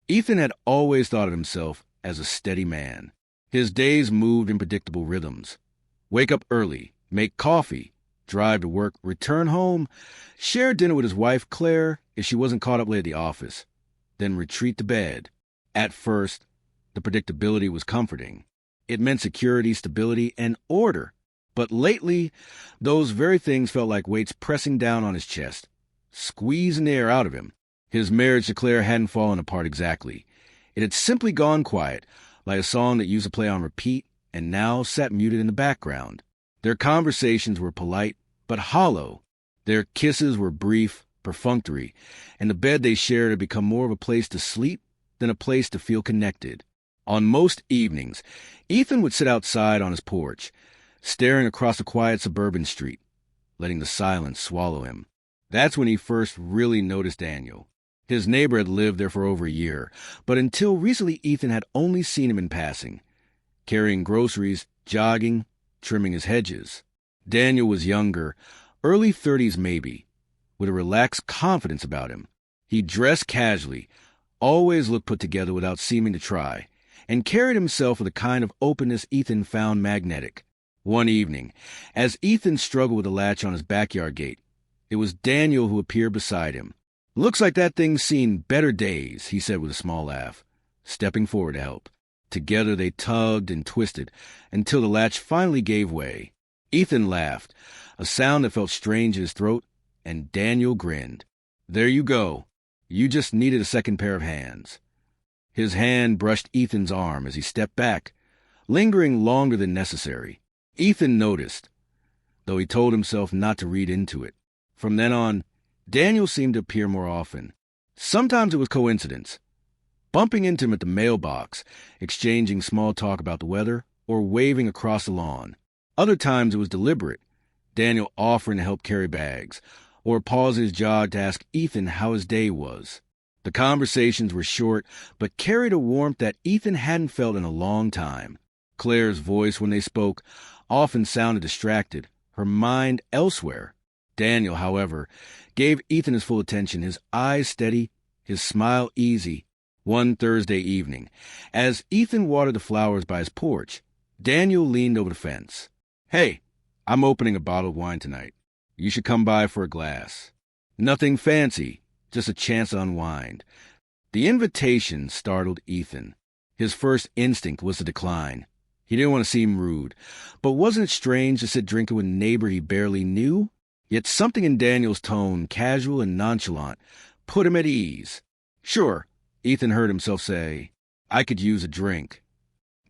Ethan had always thought of himself as a steady man. His days moved in predictable rhythms. Wake up early, make coffee, drive to work, return home, share dinner with his wife, Claire, if she wasn't caught up late at the office, then retreat to bed. At first, the predictability was comforting. It meant security, stability, and order. But lately, those very things felt like weights pressing down on his chest, squeezing the air out of him. His marriage to Claire hadn't fallen apart exactly. It had simply gone quiet, like a song that used to play on repeat and now sat muted in the background. Their conversations were polite, but hollow. Their kisses were brief, perfunctory, and the bed they shared had become more of a place to sleep than a place to feel connected. On most evenings, Ethan would sit outside on his porch, staring across a quiet suburban street, letting the silence swallow him. That's when he first really noticed Daniel. His neighbor had lived there for over a year, but until recently Ethan had only seen him in passing, carrying groceries, jogging, trimming his hedges. Daniel was younger, early 30s maybe, with a relaxed confidence about him. He dressed casually, always looked put together without seeming to try, and carried himself with a kind of openness Ethan found magnetic. One evening, as Ethan struggled with the latch on his backyard gate, it was Daniel who appeared beside him. "Looks like that thing's seen better days," he said with a small laugh, stepping forward to help. Together they tugged and twisted until the latch finally gave way. Ethan laughed, a sound that felt strange in his throat, and Daniel grinned. "There you go. You just needed a second pair of hands." His hand brushed Ethan's arm as he stepped back, lingering longer than necessary. Ethan noticed, though he told himself not to read into it. From then on, Daniel seemed to appear more often. Sometimes it was coincidence, bumping into him at the mailbox, exchanging small talk about the weather, or waving across the lawn. Other times it was deliberate, Daniel offering to help carry bags, or pause his jog to ask Ethan how his day was. The conversations were short, but carried a warmth that Ethan hadn't felt in a long time. Claire's voice, when they spoke, often sounded distracted, her mind elsewhere. Daniel, however, gave Ethan his full attention, his eyes steady, his smile easy. One Thursday evening, as Ethan watered the flowers by his porch, Daniel leaned over the fence. "Hey, I'm opening a bottle of wine tonight. You should come by for a glass. Nothing fancy, just a chance to unwind." The invitation startled Ethan. His first instinct was to decline. He didn't want to seem rude, but wasn't it strange to sit drinking with a neighbor he barely knew? Yet something in Daniel's tone, casual and nonchalant, put him at ease. "Sure," Ethan heard himself say, "I could use a drink."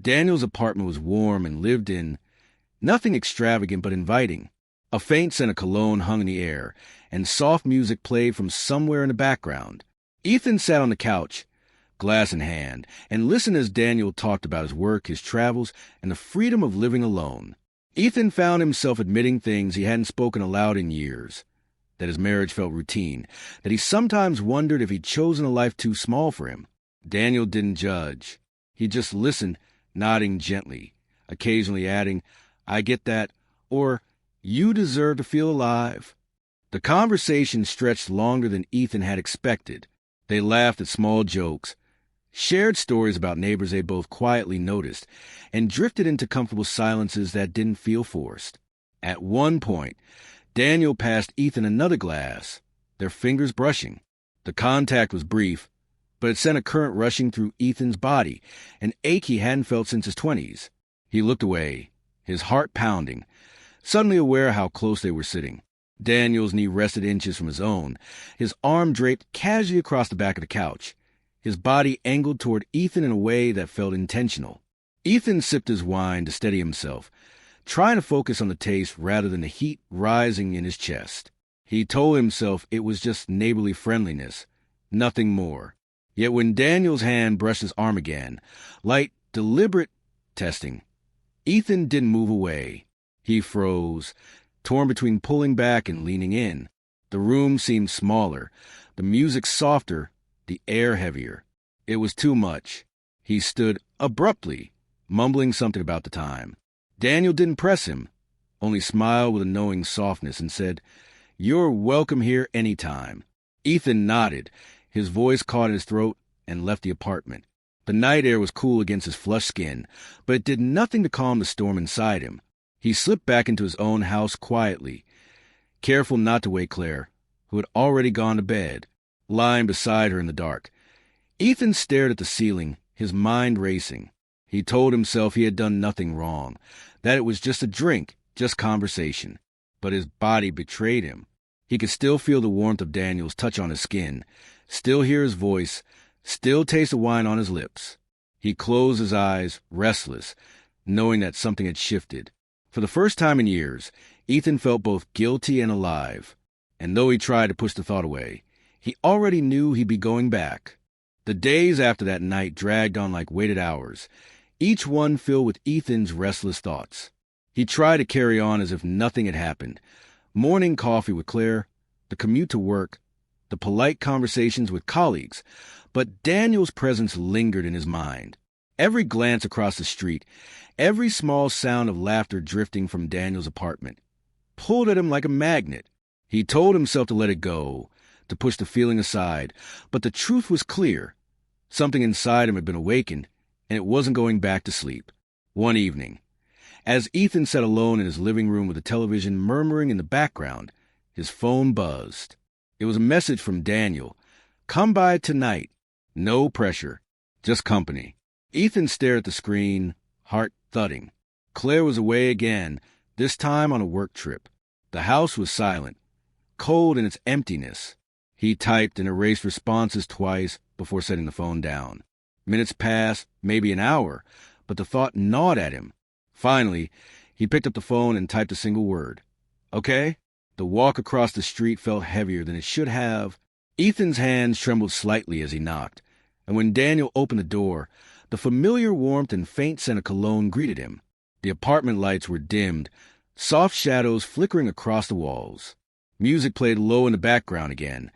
Daniel's apartment was warm and lived in, nothing extravagant but inviting. A faint scent of cologne hung in the air, and soft music played from somewhere in the background. Ethan sat on the couch, glass in hand, and listened as Daniel talked about his work, his travels, and the freedom of living alone. Ethan found himself admitting things he hadn't spoken aloud in years, that his marriage felt routine, that he sometimes wondered if he'd chosen a life too small for him. Daniel didn't judge. He just listened, nodding gently, occasionally adding, "I get that," or "You deserve to feel alive." The conversation stretched longer than Ethan had expected. They laughed at small jokes, shared stories about neighbors they both quietly noticed, and drifted into comfortable silences that didn't feel forced. At one point, Daniel passed Ethan another glass, their fingers brushing. The contact was brief, but it sent a current rushing through Ethan's body, an ache he hadn't felt since his 20s. He looked away, his heart pounding, suddenly aware how close they were sitting. Daniel's knee rested inches from his own, his arm draped casually across the back of the couch, his body angled toward Ethan in a way that felt intentional. Ethan sipped his wine to steady himself, trying to focus on the taste rather than the heat rising in his chest. He told himself it was just neighborly friendliness, nothing more. Yet when Daniel's hand brushed his arm again, light, deliberate testing, Ethan didn't move away. He froze, torn between pulling back and leaning in. The room seemed smaller, the music softer, the air heavier. It was too much. He stood abruptly, mumbling something about the time. Daniel didn't press him, only smiled with a knowing softness and said, "You're welcome here any time." Ethan nodded, his voice caught in his throat, and left the apartment. The night air was cool against his flushed skin, but it did nothing to calm the storm inside him. He slipped back into his own house quietly, careful not to wake Claire, who had already gone to bed, lying beside her in the dark. Ethan stared at the ceiling, his mind racing. He told himself he had done nothing wrong, that it was just a drink, just conversation. But his body betrayed him. He could still feel the warmth of Daniel's touch on his skin, still hear his voice, still taste the wine on his lips. He closed his eyes, restless, knowing that something had shifted. For the first time in years, Ethan felt both guilty and alive. And though he tried to push the thought away, he already knew he'd be going back. The days after that night dragged on like weighted hours, each one filled with Ethan's restless thoughts. He tried to carry on as if nothing had happened. Morning coffee with Claire, the commute to work, the polite conversations with colleagues, but Daniel's presence lingered in his mind. Every glance across the street, every small sound of laughter drifting from Daniel's apartment, pulled at him like a magnet. He told himself to let it go, to push the feeling aside, but the truth was clear. Something inside him had been awakened, and it wasn't going back to sleep. One evening, as Ethan sat alone in his living room with the television murmuring in the background, his phone buzzed. It was a message from Daniel. "Come by tonight. No pressure, just company." Ethan stared at the screen, heart thudding. Claire was away again, this time on a work trip. The house was silent, cold in its emptiness. He typed and erased responses twice before setting the phone down. Minutes passed, maybe an hour, but the thought gnawed at him. Finally, he picked up the phone and typed a single word. "Okay?" The walk across the street felt heavier than it should have. Ethan's hands trembled slightly as he knocked, and when Daniel opened the door, the familiar warmth and faint scent of cologne greeted him. The apartment lights were dimmed, soft shadows flickering across the walls. Music played low in the background again,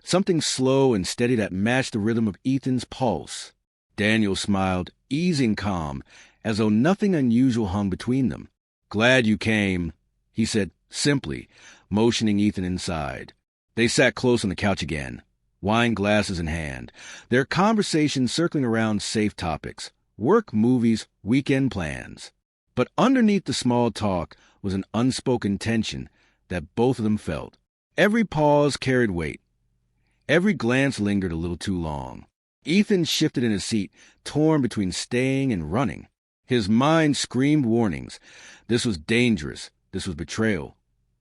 something slow and steady that matched the rhythm of Ethan's pulse. Daniel smiled, easy and calm, as though nothing unusual hung between them. "Glad you came," he said simply, motioning Ethan inside. They sat close on the couch again, wine glasses in hand, their conversation circling around safe topics, work, movies, weekend plans. But underneath the small talk was an unspoken tension that both of them felt. Every pause carried weight. Every glance lingered a little too long. Ethan shifted in his seat, torn between staying and running. His mind screamed warnings. This was dangerous. This was betrayal.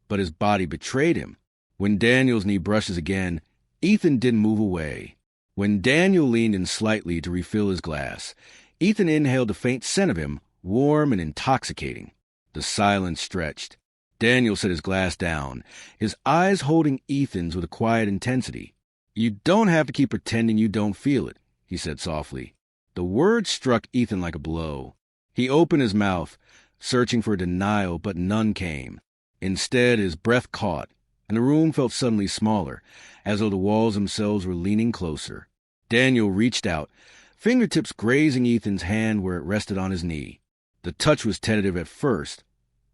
But his body betrayed him. When Daniel's knee brushes again, Ethan didn't move away. When Daniel leaned in slightly to refill his glass, Ethan inhaled the faint scent of him, warm and intoxicating. The silence stretched. Daniel set his glass down, his eyes holding Ethan's with a quiet intensity. "You don't have to keep pretending you don't feel it," he said softly. The words struck Ethan like a blow. He opened his mouth, searching for denial, but none came. Instead, his breath caught, and the room felt suddenly smaller, as though the walls themselves were leaning closer. Daniel reached out, fingertips grazing Ethan's hand where it rested on his knee. The touch was tentative at first,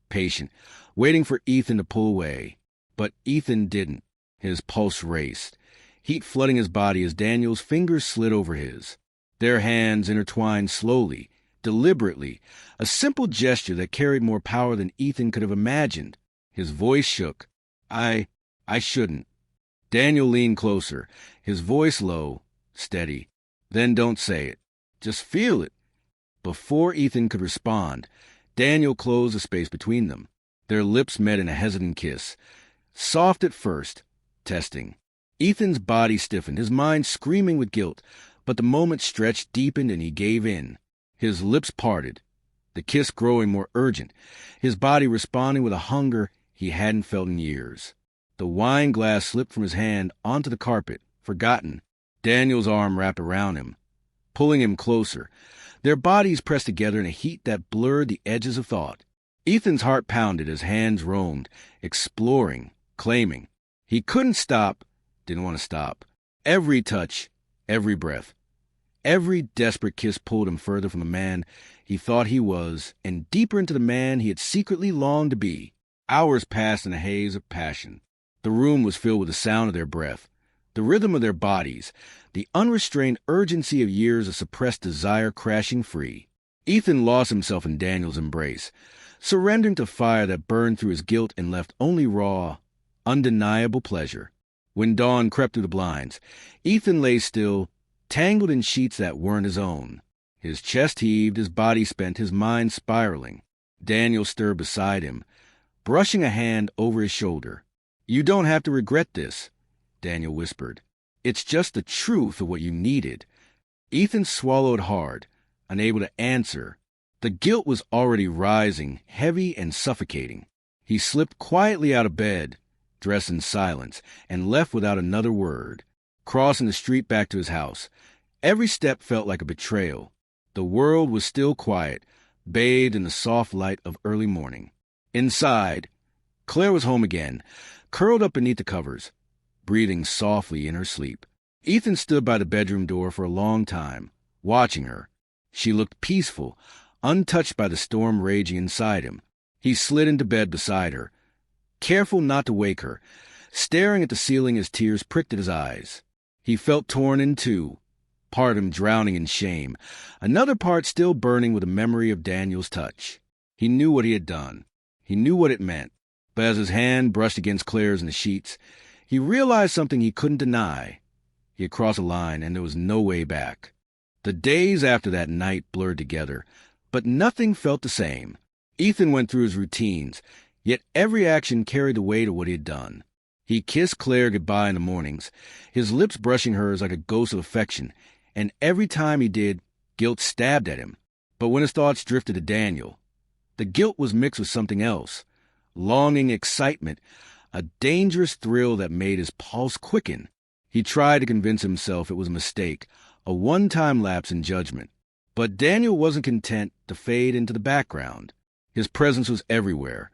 patient, waiting for Ethan to pull away. But Ethan didn't. His pulse raced, heat flooding his body as Daniel's fingers slid over his. Their hands intertwined slowly, deliberately, a simple gesture that carried more power than Ethan could have imagined. His voice shook. I shouldn't." Daniel leaned closer, his voice low, steady. "Then don't say it. Just feel it." Before Ethan could respond, Daniel closed the space between them. Their lips met in a hesitant kiss, soft at first, testing. Ethan's body stiffened, his mind screaming with guilt, but the moment stretched, deepened, and he gave in. His lips parted, the kiss growing more urgent, his body responding with a hunger he hadn't felt in years. The wine glass slipped from his hand onto the carpet, forgotten. Daniel's arm wrapped around him, pulling him closer. Their bodies pressed together in a heat that blurred the edges of thought. Ethan's heart pounded as hands roamed, exploring, claiming. He couldn't stop, didn't want to stop. Every touch, every breath, every desperate kiss pulled him further from the man he thought he was, and deeper into the man he had secretly longed to be. Hours passed in a haze of passion. The room was filled with the sound of their breath, the rhythm of their bodies, the unrestrained urgency of years of suppressed desire crashing free. Ethan lost himself in Daniel's embrace, surrendering to fire that burned through his guilt and left only raw, undeniable pleasure. When dawn crept through the blinds, Ethan lay still, tangled in sheets that weren't his own. His chest heaved, his body spent, his mind spiraling. Daniel stirred beside him, brushing a hand over his shoulder. "You don't have to regret this," Daniel whispered. "It's just the truth of what you needed." Ethan swallowed hard, unable to answer. The guilt was already rising, heavy and suffocating. He slipped quietly out of bed, dressed in silence, and left without another word, crossing the street back to his house. Every step felt like a betrayal. The world was still quiet, bathed in the soft light of early morning. Inside, Claire was home again, curled up beneath the covers, breathing softly in her sleep. Ethan stood by the bedroom door for a long time, watching her. She looked peaceful, untouched by the storm raging inside him. He slid into bed beside her, careful not to wake her, staring at the ceiling as tears pricked at his eyes. He felt torn in two, part of him drowning in shame, another part still burning with a memory of Daniel's touch. He knew what he had done. He knew what it meant. But as his hand brushed against Claire's in the sheets, he realized something he couldn't deny. He had crossed a line, and there was no way back. The days after that night blurred together, but nothing felt the same. Ethan went through his routines, yet every action carried the weight of what he had done. He kissed Claire goodbye in the mornings, his lips brushing hers like a ghost of affection, and every time he did, guilt stabbed at him. But when his thoughts drifted to Daniel, the guilt was mixed with something else, longing, excitement, a dangerous thrill that made his pulse quicken. He tried to convince himself it was a mistake, a one-time lapse in judgment. But Daniel wasn't content to fade into the background. His presence was everywhere,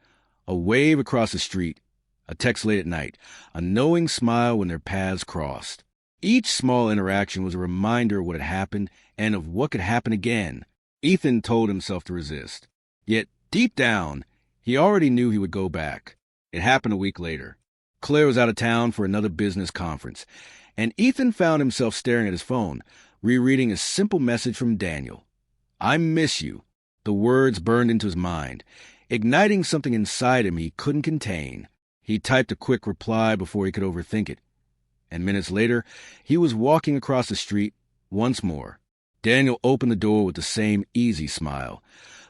a wave across the street, a text late at night, a knowing smile when their paths crossed. Each small interaction was a reminder of what had happened and of what could happen again. Ethan told himself to resist. Yet, deep down, he already knew he would go back. It happened a week later. Claire was out of town for another business conference, and Ethan found himself staring at his phone, rereading a simple message from Daniel. "I miss you." The words burned into his mind, igniting something inside him he couldn't contain. He typed a quick reply before he could overthink it. And minutes later, he was walking across the street once more. Daniel opened the door with the same easy smile.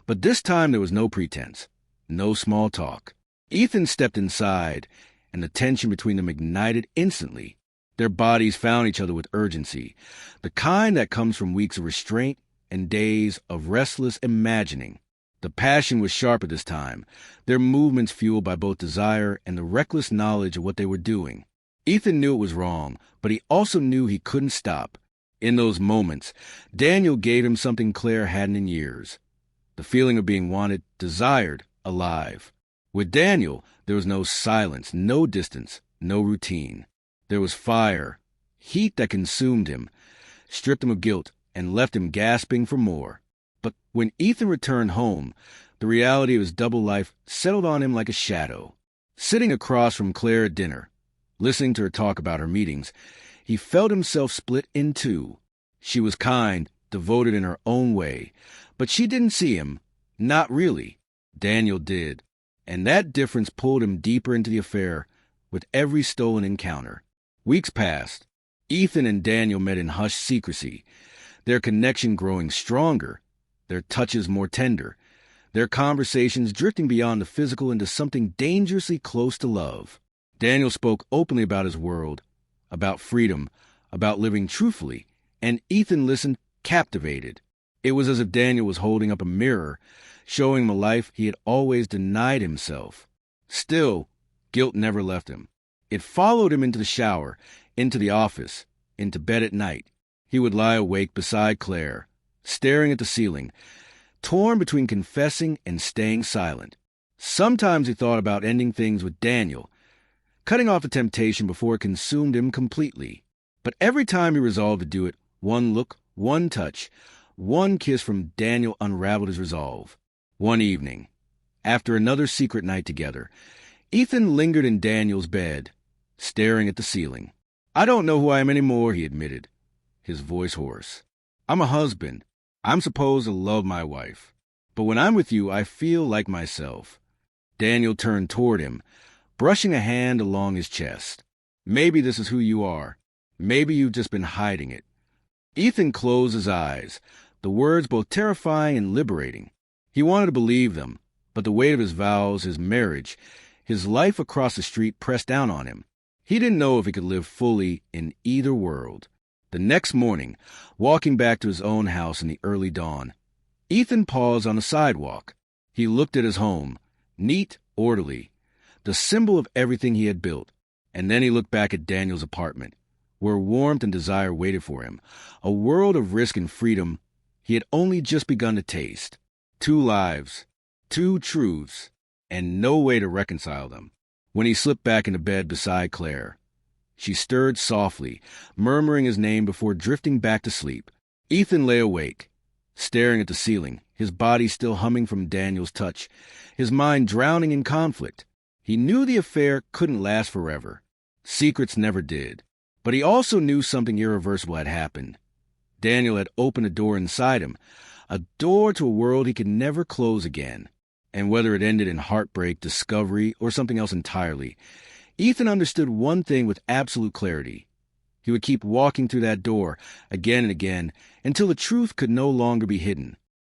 But this time there was no pretense, no small talk. Ethan stepped inside, and the tension between them ignited instantly. Their bodies found each other with urgency, the kind that comes from weeks of restraint and days of restless imagining. The passion was sharper this time, their movements fueled by both desire and the reckless knowledge of what they were doing. Ethan knew it was wrong, but he also knew he couldn't stop. In those moments, Daniel gave him something Claire hadn't in years. The feeling of being wanted, desired, alive. With Daniel, there was no silence, no distance, no routine. There was fire, heat that consumed him, stripped him of guilt, and left him gasping for more. But when Ethan returned home, the reality of his double life settled on him like a shadow. Sitting across from Claire at dinner, listening to her talk about her meetings, he felt himself split in two. She was kind, devoted in her own way, but she didn't see him. Not really. Daniel did. And that difference pulled him deeper into the affair with every stolen encounter. Weeks passed. Ethan and Daniel met in hushed secrecy, their connection growing stronger, their touches more tender, their conversations drifting beyond the physical into something dangerously close to love. Daniel spoke openly about his world, about freedom, about living truthfully, and Ethan listened captivated. It was as if Daniel was holding up a mirror, showing him a life he had always denied himself. Still, guilt never left him. It followed him into the shower, into the office, into bed at night. He would lie awake beside Claire, staring at the ceiling, torn between confessing and staying silent. Sometimes he thought about ending things with Daniel, cutting off the temptation before it consumed him completely. But every time he resolved to do it, one look, one touch, one kiss from Daniel unraveled his resolve. One evening, after another secret night together, Ethan lingered in Daniel's bed, staring at the ceiling. "I don't know who I am anymore," he admitted, his voice hoarse. "I'm a husband. I'm supposed to love my wife. But when I'm with you, I feel like myself." Daniel turned toward him, brushing a hand along his chest. "Maybe this is who you are. Maybe you've just been hiding it." Ethan closed his eyes, the words both terrifying and liberating. He wanted to believe them, but the weight of his vows, his marriage, his life across the street pressed down on him. He didn't know if he could live fully in either world. The next morning, walking back to his own house in the early dawn, Ethan paused on the sidewalk. He looked at his home, neat, orderly, the symbol of everything he had built, and then he looked back at Daniel's apartment, where warmth and desire waited for him, a world of risk and freedom he had only just begun to taste. 2 lives, 2 truths, and no way to reconcile them. When he slipped back into bed beside Claire, she stirred softly, murmuring his name before drifting back to sleep. Ethan lay awake, staring at the ceiling, his body still humming from Daniel's touch, his mind drowning in conflict. He knew the affair couldn't last forever. Secrets never did. But he also knew something irreversible had happened. Daniel had opened a door inside him, a door to a world he could never close again. And whether it ended in heartbreak, discovery, or something else entirely, Ethan understood one thing with absolute clarity. He would keep walking through that door again and again until the truth could no longer be hidden.